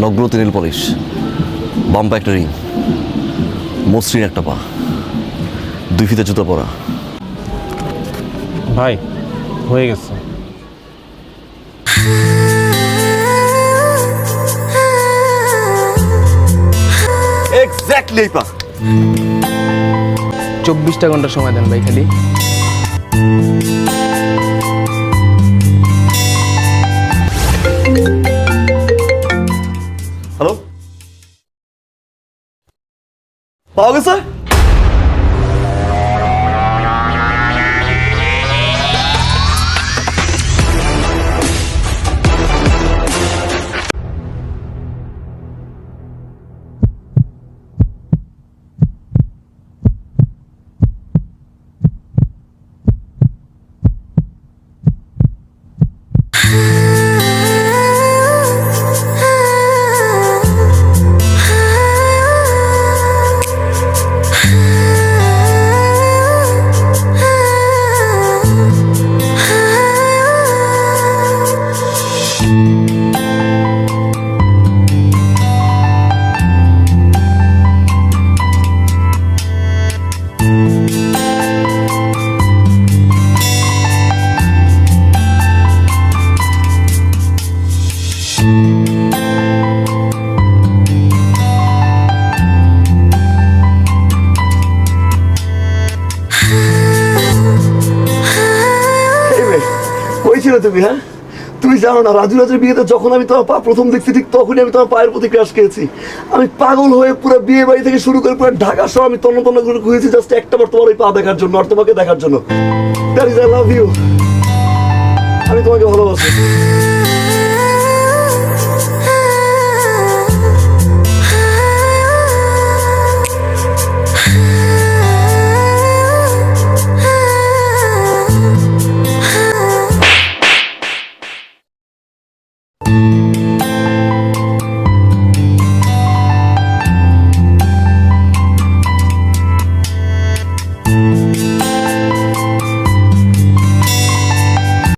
নগ্নতি নীল polish, বাম্পা একটা ring, মসৃণ একটা পা, 2 ফিতে জুতো পরা। ভাই হয়ে গেছে। এক্স্যাক্টলি এই পা। 24টা ঘন্টা সময় দেন ভাই খালি। হ্যালো, পাওয়া গেছে? কই ছিল তুমি? হ্যাঁ, তুমি জানো না রাজু রাজের বিয়েতে যখন আমি তোমার পা প্রথম দেখছি ঠিক তখনই আমি তোমার পায়ের প্রতি ক্রাশ খেয়েছি। আমি পাগল হয়ে পুরো বিয়ে বাড়ি থেকে শুরু করে পুরো ঢাকা সহ আমি তন্ন তন্ন করে ঘুরেছি জাস্ট একটা বার তোমার ওই পা দেখার জন্য আর তোমাকে দেখার জন্য। That is I love you. আমি তোমাকে ভালোবাসি।